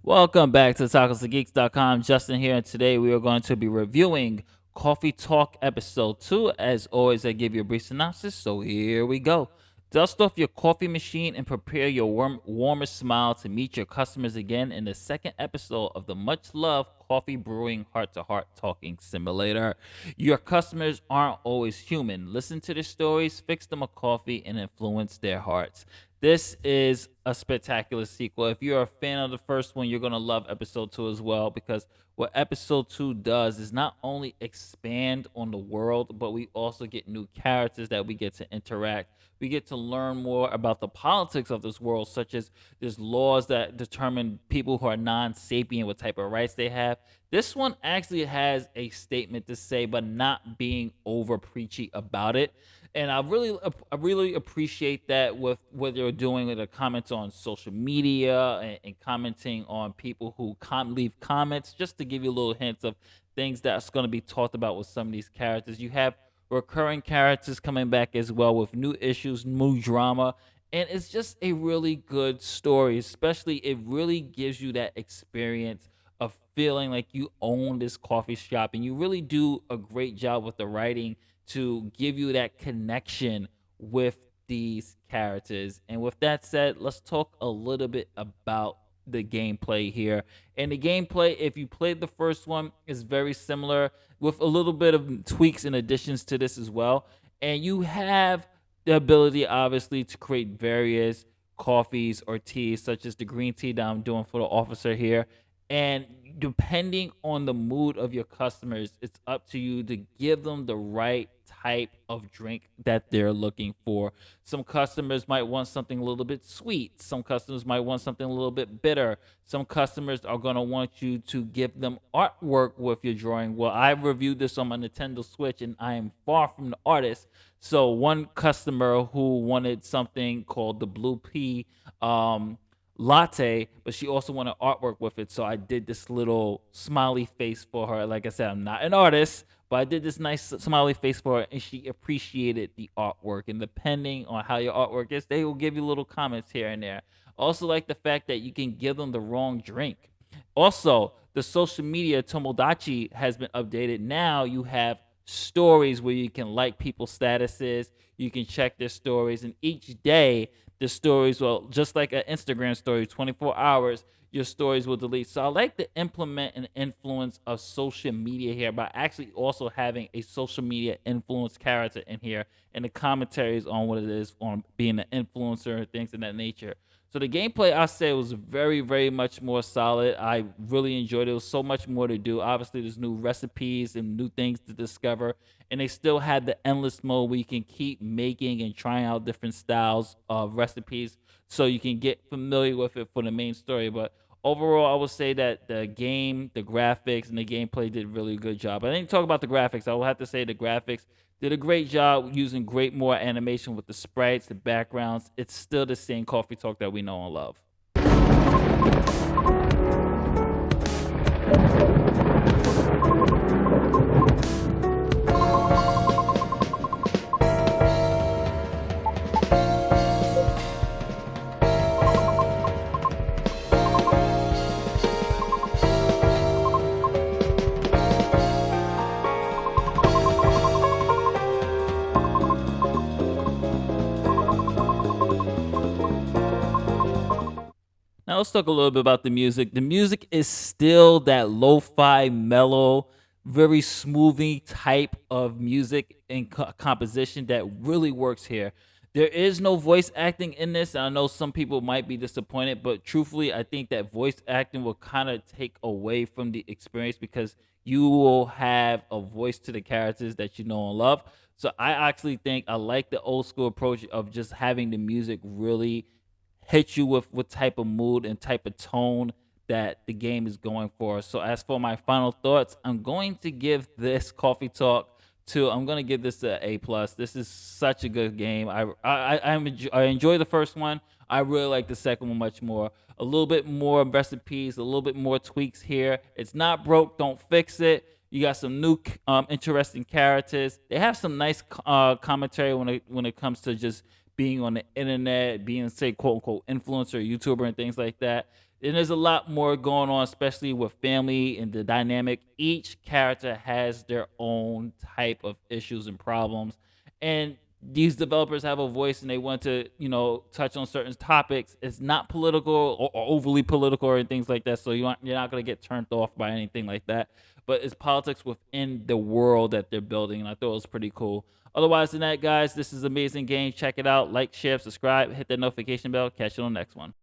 Welcome back to TacosandGeeks.com. Justin here, and today we are going to be reviewing Coffee Talk Episode 2. As always, I give you a brief synopsis, so here we go. Dust off your coffee machine and prepare your warmest smile to meet your customers again in the second episode of the much-loved coffee brewing heart-to-heart talking simulator. Your customers aren't always human. Listen to their stories, fix them a coffee, and influence their hearts. This is a spectacular sequel. If you're a fan of the first one, you're going to love episode 2 as well, because what episode 2 does is not only expand on the world, but we also get new characters that we get to interact. We get to learn more about the politics of this world, such as there's laws that determine people who are non-sapient what type of rights they have. This one actually has a statement to say, but not being over preachy about it. And I really appreciate that with what they're doing with the comments on social media, and commenting on people who leave comments, just to give you a little hints of things that's going to be talked about with some of these characters. You have recurring characters coming back as well with new issues, new drama, and it's just a really good story. Especially, it really gives you that experience of feeling like you own this coffee shop, and you really do a great job with the writing to give you that connection with these characters. And with that said, let's talk a little bit about the gameplay here. And the gameplay, if you played the first one, is very similar with a little bit of tweaks and additions to this as well. And you have the ability, obviously, to create various coffees or teas, such as the green tea that I'm doing for the officer here. And depending on the mood of your customers, it's up to you to give them the right type of drink that they're looking for. Some customers might want something a little bit sweet. Some customers might want something a little bit bitter. Some customers are going to want you to give them artwork with your drawing. Well, I reviewed this on my Nintendo Switch, and I am far from the artist. So one customer who wanted something called the Blue Pea latte, but she also wanted artwork with it. So I did this little smiley face for her. Like I said, I'm not an artist, but I did this nice smiley face for her, and she appreciated the artwork. And depending on how your artwork is, they will give you little comments here and there. Also, like the fact that you can give them the wrong drink. Also, the social media Tomodachi has been updated. Now you have stories where you can like people's statuses, you can check their stories, and each day the stories will, just like an Instagram story, 24 hours, your stories will delete. So I like to implement an influence of social media here by actually also having a social media influence character in here, and the commentaries on what it is on being an influencer and things of that nature. So the gameplay, I say, was very, very much more solid. I really enjoyed it. There was so much more to do. Obviously, there's new recipes and new things to discover, and they still had the endless mode where you can keep making and trying out different styles of recipes, so you can get familiar with it for the main story. But overall, I would say that the game, the graphics, and the gameplay did a really good job. I didn't talk about the graphics. I will have to say the graphics did a great job using great more animation with the sprites, the backgrounds. It's still the same Coffee Talk that we know and love. Now let's talk a little bit about the music. The music is still that lo-fi, mellow, very smoothing type of music and composition that really works here. There is no voice acting in this. I know some people might be disappointed, but truthfully, I think that voice acting will kind of take away from the experience, because you will have a voice to the characters that you know and love. So I actually think I like the old school approach of just having the music really hit you with what type of mood and type of tone that the game is going for. So as for my final thoughts, I'm going to give this Coffee Talk to, I'm going to give this a plus. This is such a good game. I enjoy the first one. I really like the second one much more. A little bit more recipes, a little bit more tweaks here. It's not broke, don't fix it. You got some new interesting characters. They have some nice commentary when it comes to just being on the internet, being say quote unquote influencer, YouTuber, and things like that. And there's a lot more going on, especially with family and the dynamic. Each character has their own type of issues and problems, and these developers have a voice and they want to, touch on certain topics. It's not political or overly political or things like that. So you're not going to get turned off by anything like that. But it's politics within the world that they're building. And I thought it was pretty cool. Otherwise than that, guys, this is amazing game. Check it out. Like, share, subscribe, hit that notification bell. Catch you on the next one.